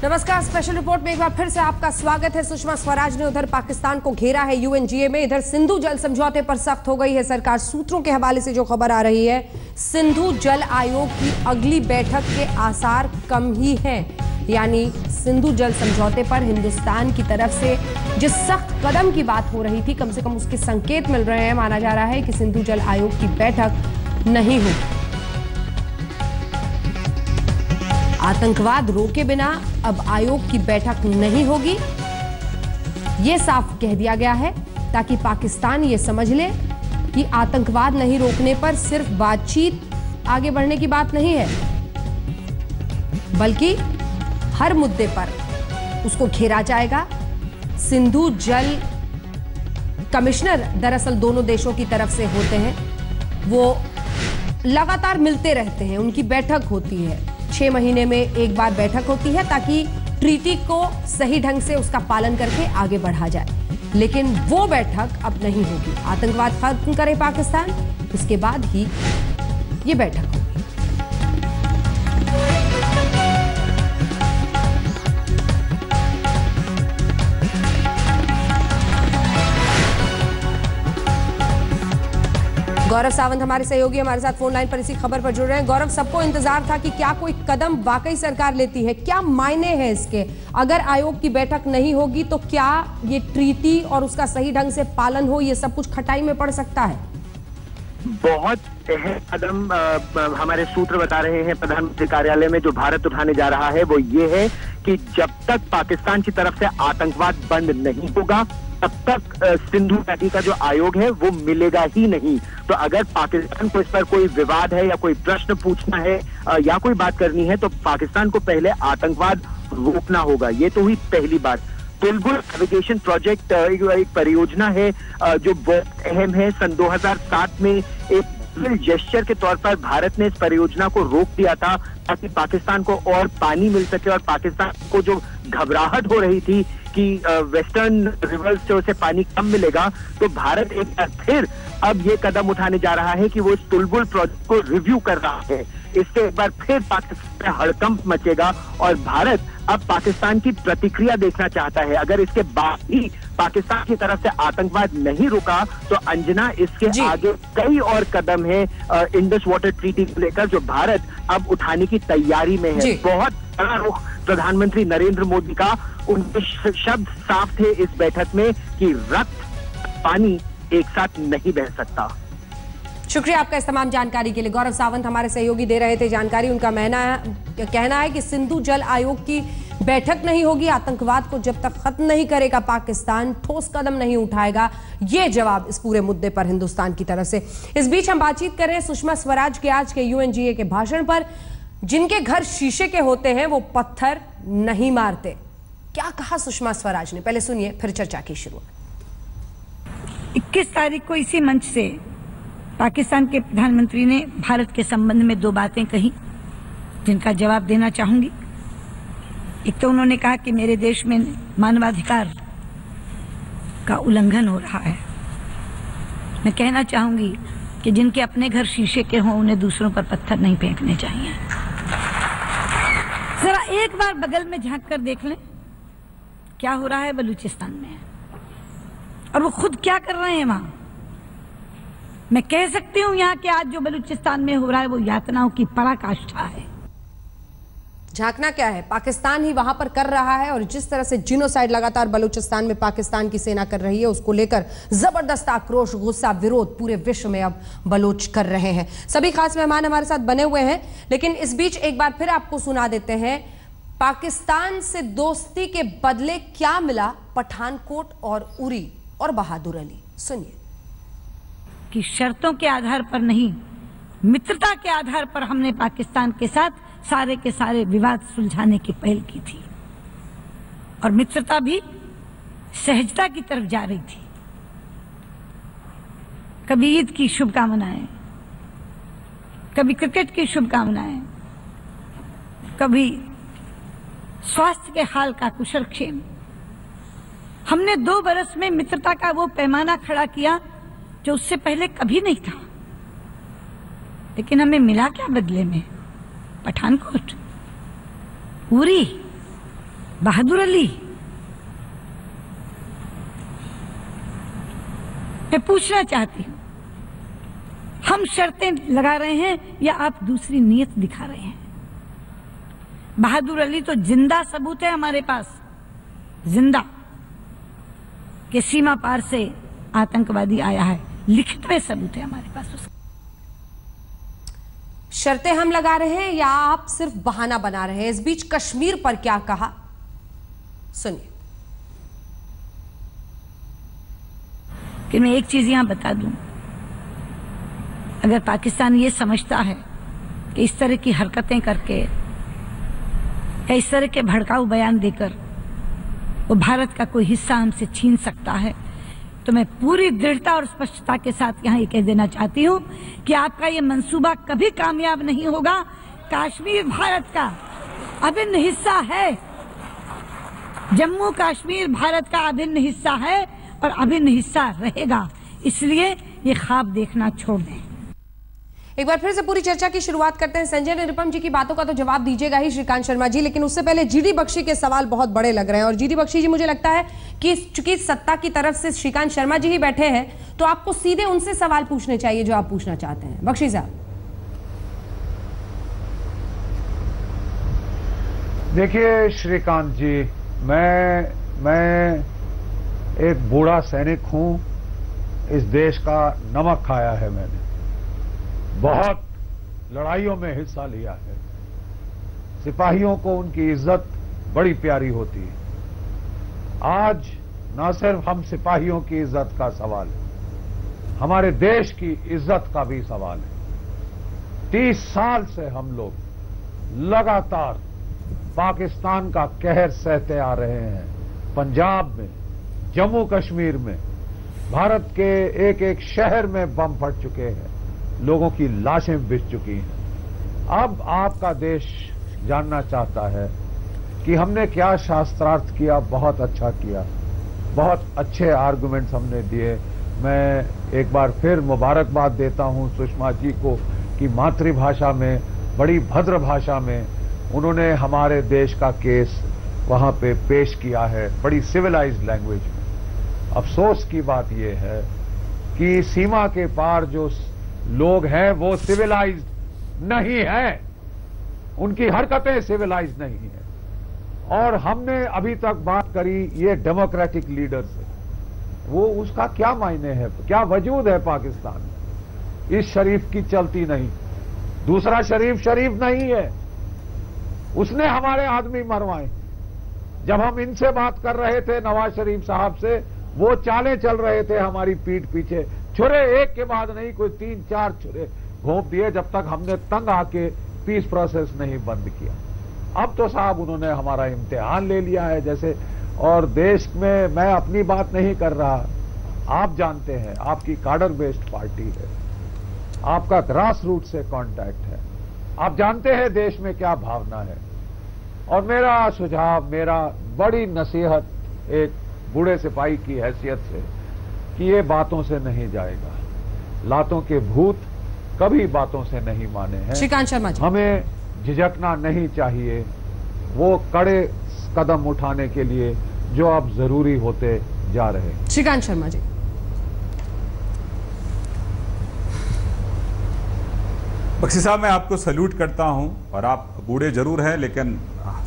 नमस्कार, special report में एक बार फिर से आपका स्वागत है। सुषमा स्वराज ने उधर पाकिस्तान को घेरा है यूएनजीए में, इधर सिंधु जल समझौते पर सख्त हो गई है सरकार। सूत्रों के हवाले से जो खबर आ रही है, सिंधु जल आयोग की अगली बैठक के आसार कम ही हैं। यानी सिंधु जल समझौते पर हिंदुस्तान की तरफ से जिस सख्त कदम की बात हो रही थी, कम से कम उसके संकेत मिल रहे हैं। माना जा रहा है कि सिंधु जल आयोग की बैठक नहीं होगी। आतंकवाद रोके बिना अब आयोग की बैठक नहीं होगी, यह साफ कह दिया गया है ताकि पाकिस्तान ये समझ ले कि आतंकवाद नहीं रोकने पर सिर्फ बातचीत आगे बढ़ने की बात नहीं है, बल्कि हर मुद्दे पर उसको घेरा जाएगा। सिंधु जल कमिश्नर दरअसल दोनों देशों की तरफ से होते हैं, वो लगातार मिलते रहते हैं, उनकी बैठक होती है, 6 महीने में एक बार बैठक होती है ताकि ट्रीटी को सही ढंग से उसका पालन करके आगे बढ़ा जाए। लेकिन वो बैठक अब नहीं होगी। आतंकवाद खत्म करे पाकिस्तान, उसके बाद ही ये बैठक होगी। गौरव सावंत हमारे सहयोगी हमारे साथ फोन लाइन पर इसी खबर पर जुड़ रहे हैं। गौरव, सबको इंतजार था कि क्या कोई कदम वाकई सरकार लेती है, क्या मायने हैं इसके? अगर आयोग की बैठक नहीं होगी तो क्या ये ट्रीटी और उसका सही ढंग से पालन हो, ये सब कुछ खटाई में पड़ सकता है? बहुत अहम कदम हमारे सूत्र बता रहे हैं प्रधानमंत्री कार्यालय में जो भारत उठाने जा रहा है वो ये है कि जब तक पाकिस्तान की तरफ से आतंकवाद बंद नहीं होगा तब तक सिंधु नदी का जो आयोग है वो मिलेगा ही नहीं। तो अगर पाकिस्तान को इस पर कोई विवाद है या कोई प्रश्न पूछना है या कोई बात करनी है तो पाकिस्तान को पहले आतंकवाद रोकना होगा। ये तो हुई पहली बात। बुलबुल नेविगेशन प्रोजेक्ट एक परियोजना है जो बहुत अहम है। सन 2007 में एक जेस्चर के तौर पर भारत ने इस परियोजना को रोक दिया था ताकि पाकिस्तान को और पानी मिल सके, और पाकिस्तान को जो घबराहट हो रही थी कि वेस्टर्न रिवर्स से उसे पानी कम मिलेगा, तो भारत एक बार फिर अब ये कदम उठाने जा रहा है कि वो इस बुलबुल प्रोजेक्ट को रिव्यू कर रहा है। इससे एक बार फिर पाकिस्तान में हड़कंप मचेगा और भारत अब पाकिस्तान की प्रतिक्रिया देखना चाहता है। अगर इसके बाद ही पाकिस्तान की तरफ से आतंकवाद नहीं रुका तो अंजना इसके आगे कई और कदम है इंडस वाटर ट्रीटी को लेकर जो भारत अब उठाने की तैयारी में है। बहुत बड़ा रुख प्रधानमंत्री नरेंद्र मोदी का, उनके शब्द साफ थे इस बैठक में कि रक्त पानी एक साथ नहीं बह सकता। शुक्रिया आपका इस तमाम जानकारी के लिए। गौरव सावंत हमारे सहयोगी दे रहे थे जानकारी। उनका कहना है कि सिंधु जल आयोग की बैठक नहीं होगी, आतंकवाद को जब तक खत्म नहीं करेगा पाकिस्तान, ठोस कदम नहीं उठाएगा। ये जवाब इस पूरे मुद्दे पर हिंदुस्तान की तरफ से। इस बीच हम बातचीत कर रहे हैं सुषमा स्वराज के आज के यूएनजीए के भाषण पर। जिनके घर शीशे के होते हैं वो पत्थर नहीं मारते। क्या कहा सुषमा स्वराज ने, पहले सुनिए फिर चर्चा की शुरुआत। 21 तारीख को इसी मंच से पाकिस्तान के प्रधानमंत्री ने भारत के संबंध में 2 बातें कही जिनका जवाब देना चाहूंगी। एक तो उन्होंने कहा कि मेरे देश में मानवाधिकार का उल्लंघन हो रहा है। मैं कहना चाहूंगी कि जिनके अपने घर शीशे के हों उन्हें दूसरों पर पत्थर नहीं फेंकने चाहिए। जरा एक बार बगल में झांक कर देख लें क्या हो रहा है बलूचिस्तान में, और वो खुद क्या कर रहे हैं वहां। मैं कह सकती हूं यहाँ के आज जो बलूचिस्तान में हो रहा है वो यातनाओं की पराकाष्ठा है। झांकना क्या है, पाकिस्तान ही वहां पर कर रहा है। और जिस तरह से जिनोसाइड लगातार बलूचिस्तान में पाकिस्तान की सेना कर रही है, उसको लेकर जबरदस्त आक्रोश, गुस्सा, विरोध पूरे विश्व में अब बलूच कर रहे हैं। सभी खास मेहमान हमारे साथ बने हुए हैं, लेकिन इस बीच एक बार फिर आपको सुना देते हैं पाकिस्तान से दोस्ती के बदले क्या मिला पठानकोट और उरी और बहादुर अली। सुनिए। कि शर्तों के आधार पर नहीं, मित्रता के आधार पर हमने पाकिस्तान के साथ सारे के सारे विवाद सुलझाने की पहल की थी, और मित्रता भी सहजता की तरफ जा रही थी। कभी ईद की शुभकामनाएं, कभी क्रिकेट की शुभकामनाएं, कभी स्वास्थ्य के हाल का कुशलक्षेम। हमने 2 बरस में मित्रता का वो पैमाना खड़ा किया जो उससे पहले कभी नहीं था। लेकिन हमें मिला क्या बदले में? पठानकोट, उरी बहादुर अली, मैं पूछना चाहती हूं, हम शर्तें लगा रहे हैं या आप दूसरी नीयत दिखा रहे हैं? बहादुर अली तो जिंदा सबूत है हमारे पास, जिंदा, कि सीमा पार से आतंकवादी आया है, लिखित में सबूत है हमारे पास उसका। शर्तें हम लगा रहे हैं या आप सिर्फ बहाना बना रहे हैं? इस बीच कश्मीर पर क्या कहा, सुनिए। कि मैं एक चीज यहां बता दूं, अगर पाकिस्तान ये समझता है कि इस तरह की हरकतें करके या इस तरह के भड़काऊ बयान देकर वो भारत का कोई हिस्सा हमसे छीन सकता है, तो मैं पूरी दृढ़ता और स्पष्टता के साथ यहाँ ये कह देना चाहती हूँ कि आपका ये मंसूबा कभी कामयाब नहीं होगा। कश्मीर भारत का अभिन्न हिस्सा है, जम्मू कश्मीर भारत का अभिन्न हिस्सा है और अभिन्न हिस्सा रहेगा, इसलिए ये ख्वाब देखना छोड़ दें। एक बार फिर से पूरी चर्चा की शुरुआत करते हैं। संजय निरुपम जी की बातों का तो जवाब दीजिएगा ही श्रीकांत शर्मा जी, लेकिन उससे पहले जीडी बख्शी के सवाल बहुत बड़े लग रहे हैं। और जीडी बख्शी जी, मुझे लगता है कि चूंकि सत्ता की तरफ से श्रीकांत शर्मा जी ही बैठे हैं, तो आपको सीधे उनसे सवाल पूछने चाहिए जो आप पूछना चाहते हैं। बख्शी साहब। देखिए श्रीकांत जी, मैं एक बूढ़ा सैनिक हूं, इस देश का नमक खाया है मैंने, बहुत लड़ाइयों में हिस्सा लिया है। सिपाहियों को उनकी इज्जत बड़ी प्यारी होती है। आज न सिर्फ हम सिपाहियों की इज्जत का सवाल है, हमारे देश की इज्जत का भी सवाल है। 30 साल से हम लोग लगातार पाकिस्तान का कहर सहते आ रहे हैं। पंजाब में, जम्मू कश्मीर में, भारत के एक एक शहर में बम फट चुके हैं, लोगों की लाशें बिछ चुकी हैं। अब आपका देश जानना चाहता है कि हमने क्या शास्त्रार्थ किया। बहुत अच्छा किया, बहुत अच्छे आर्गुमेंट्स हमने दिए। मैं एक बार फिर मुबारकबाद देता हूं सुषमा जी को कि मातृभाषा में, बड़ी भद्र भाषा में उन्होंने हमारे देश का केस वहां पे पेश किया है, बड़ी सिविलाइज्ड लैंग्वेज में। अफसोस की बात यह है कि सीमा के पार जो लोग हैं वो सिविलाइज्ड नहीं हैं, उनकी हरकतें सिविलाइज्ड नहीं है। और हमने अभी तक बात करी ये डेमोक्रेटिक लीडर से, वो उसका क्या मायने है, क्या वजूद है पाकिस्तान में? इस शरीफ की चलती नहीं, दूसरा शरीफ नहीं है, उसने हमारे आदमी मरवाए। जब हम इनसे बात कर रहे थे नवाज शरीफ साहब से, वो चालें चल रहे थे हमारी पीठ पीछे, छुरे एक के बाद नहीं, कोई 3-4 छुरे घोंप दिए जब तक हमने तंग आके पीस प्रोसेस नहीं बंद किया। अब तो साहब उन्होंने हमारा इम्तिहान ले लिया है जैसे। और देश में मैं अपनी बात नहीं कर रहा, आप जानते हैं आपकी कार्डर बेस्ड पार्टी है, आपका ग्रास रूट से कांटेक्ट है, आप जानते हैं देश में क्या भावना है। और मेरा सुझाव, मेरा बड़ी नसीहत एक बूढ़े सिपाही की हैसियत से, कि ये बातों से नहीं जाएगा। लातों के भूत कभी बातों से नहीं माने हैं। श्रीकांत शर्मा जी, हमें झिझकना नहीं चाहिए वो कड़े कदम उठाने के लिए जो अब जरूरी होते जा रहे हैं। श्रीकांत शर्मा जी। बख्शी साहब, मैं आपको सैल्यूट करता हूं, और आप बूढ़े जरूर हैं लेकिन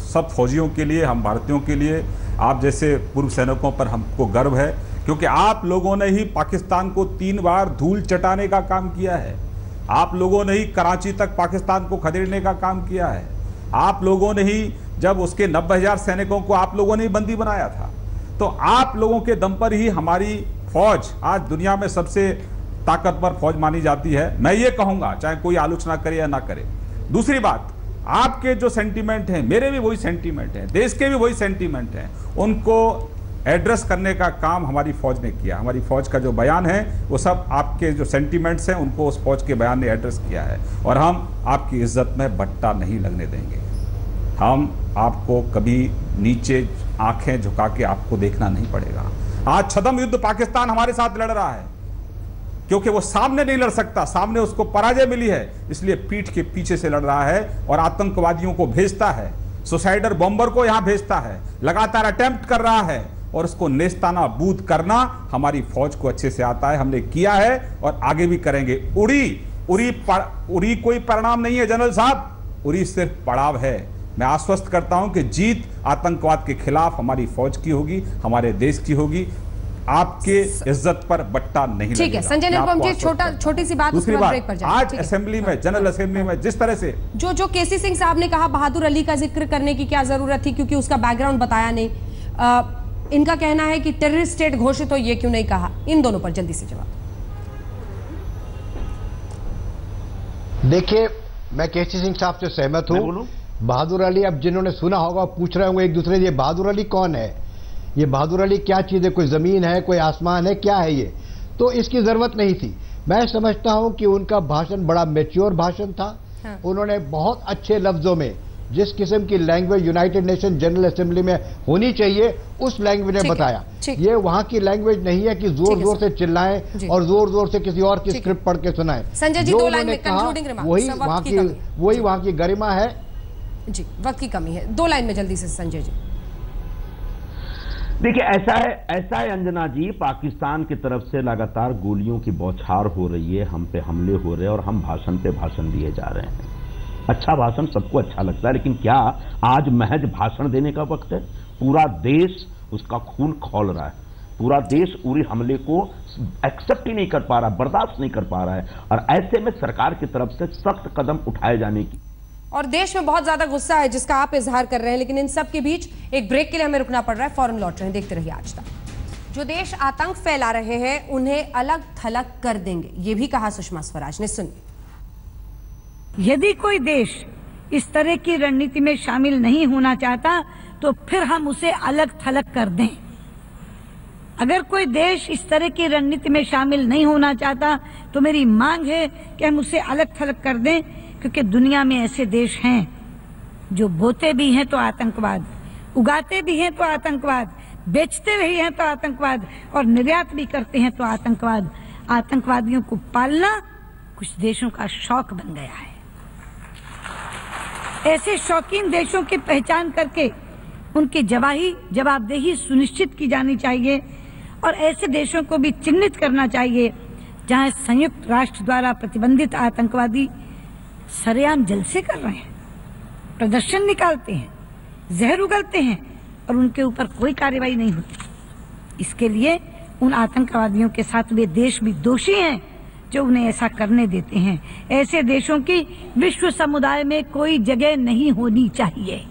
सब फौजियों के लिए, हम भारतीयों के लिए, आप जैसे पूर्व सैनिकों पर हमको गर्व है, क्योंकि आप लोगों ने ही पाकिस्तान को 3 बार धूल चटाने का काम किया है। आप लोगों ने ही कराची तक पाकिस्तान को खदेड़ने का काम किया है। आप लोगों ने ही, जब उसके 90,000 सैनिकों को आप लोगों ने ही बंदी बनाया था, तो आप लोगों के दम पर ही हमारी फौज आज दुनिया में सबसे ताकतवर फौज मानी जाती है। मैं ये कहूँगा, चाहे कोई आलोचना करे या ना करे। दूसरी बात, आपके जो सेंटीमेंट हैं, मेरे भी वही सेंटीमेंट हैं, देश के भी वही सेंटीमेंट हैं, उनको एड्रेस करने का काम हमारी फौज ने किया। हमारी फौज का जो बयान है वो सब आपके जो सेंटीमेंट्स हैं उनको उस फौज के बयान ने एड्रेस किया है। और हम आपकी इज्जत में बट्टा नहीं लगने देंगे। हम आपको कभी नीचे आंखें झुका के आपको देखना नहीं पड़ेगा। आज छद्म युद्ध पाकिस्तान हमारे साथ लड़ रहा है, क्योंकि वो सामने नहीं लड़ सकता, सामने उसको पराजय मिली है, इसलिए पीठ के पीछे से लड़ रहा है और आतंकवादियों को भेजता है। सुसाइडर बॉम्बर को यहां भेजता है, लगातार अटेम्प्ट कर रहा है, और उसको नेस्तानाबूद करना हमारी फौज को अच्छे से आता है। हमने किया है और आगे भी करेंगे। उरी कोई परिणाम नहीं है जनरल साहब, उरी सिर्फ पड़ाव है। मैं आश्वस्त करता हूं कि जीत आतंकवाद के खिलाफ हमारी फौज की होगी, हमारे देश की होगी। आपके इज्जत पर बट्टा नहीं लगेगा। ठीक है संजय निरुपम जी, छोटी सी बात, दूसरी बात, ब्रेक पर आज असेंबली में, जनरल असेंबली में जिस तरह से जो केसी सिंह साहब ने कहा बहादुर अली का जिक्र करने की क्या जरूरत थी, क्योंकि उसका बैकग्राउंड बताया नहीं। इनका कहना है कि टेररिस्ट स्टेट घोषित हो, ये क्यों नहीं कहा? इन दोनों पर जल्दी से जवाब। देखिए, मैं केसी सिंह साहब से सहमत हूं। बहादुर अली, अब जिन्होंने सुना होगा पूछ रहे होंगे एक दूसरे से, ये बहादुर अली कौन है, ये बहादुर अली क्या चीज है, कोई जमीन है, कोई आसमान है, क्या है ये? तो इसकी जरूरत नहीं थी। मैं समझता हूं कि उनका भाषण बड़ा मैच्योर भाषण था। हाँ। उन्होंने बहुत अच्छे लफ्जों में जिस किस्म की language United nation general assembly में होनी चाहिए उस लैंग्वेज में बताया। ये वहां की लैंग्वेज नहीं है कि जोर जोर से चिल्लाएं और जोर जोर से किसी और की स्क्रिप्ट पढ़ के सुनाएं। संजय जी, 2 लाइन में कंक्लूडिंग रिमार्क, वही वहां की गरिमा है। जी, वक्त की कमी है। 2 लाइन में जल्दी से संजय जी। देखिए, ऐसा है अंजना जी, पाकिस्तान की तरफ से लगातार गोलियों की बौछार हो रही है, हम पे हमले हो रहे हैं और हम भाषण पे भाषण दिए जा रहे हैं। अच्छा भाषण सबको अच्छा लगता है, लेकिन क्या आज महज भाषण देने का वक्त है? पूरा देश उसका खून खौल रहा है, पूरा देश उरी हमले को एक्सेप्ट ही नहीं कर पा रहा, बर्दाश्त नहीं कर पा रहा है, और ऐसे में सरकार की तरफ से सख्त कदम उठाए जाने की, और देश में बहुत ज्यादा गुस्सा है जिसका आप इजहार कर रहे हैं, लेकिन इन सब के बीच एक ब्रेक के लिए हमें रुकना पड़ रहा है। फौरन लौट रहे हैं, देखते रहिए आज तक। जो देश आतंक फैला रहे हैं उन्हें अलग थलग कर देंगे, ये भी कहा सुषमा स्वराज ने। सुनिए। यदि कोई देश इस तरह की रणनीति में शामिल नहीं होना चाहता तो फिर हम उसे अलग थलग कर दें। अगर कोई देश इस तरह की रणनीति में शामिल नहीं होना चाहता तो मेरी मांग है कि हम उसे अलग थलग कर दें, क्योंकि दुनिया में ऐसे देश हैं जो बोते भी हैं तो आतंकवाद, उगाते भी हैं तो आतंकवाद, बेचते भी हैं तो आतंकवाद, और निर्यात भी करते हैं तो आतंकवाद। आतंकवादियों को पालना कुछ देशों का शौक बन गया है। ऐसे शौकीन देशों की पहचान करके उनकी जवाबदेही सुनिश्चित की जानी चाहिए, और ऐसे देशों को भी चिन्हित करना चाहिए जहां संयुक्त राष्ट्र द्वारा प्रतिबंधित आतंकवादी सरेआम जलसे कर रहे हैं, प्रदर्शन निकालते हैं, जहर उगलते हैं और उनके ऊपर कोई कार्रवाई नहीं होती। इसके लिए उन आतंकवादियों के साथ वे देश भी दोषी हैं जो उन्हें ऐसा करने देते हैं। ऐसे देशों की विश्व समुदाय में कोई जगह नहीं होनी चाहिए।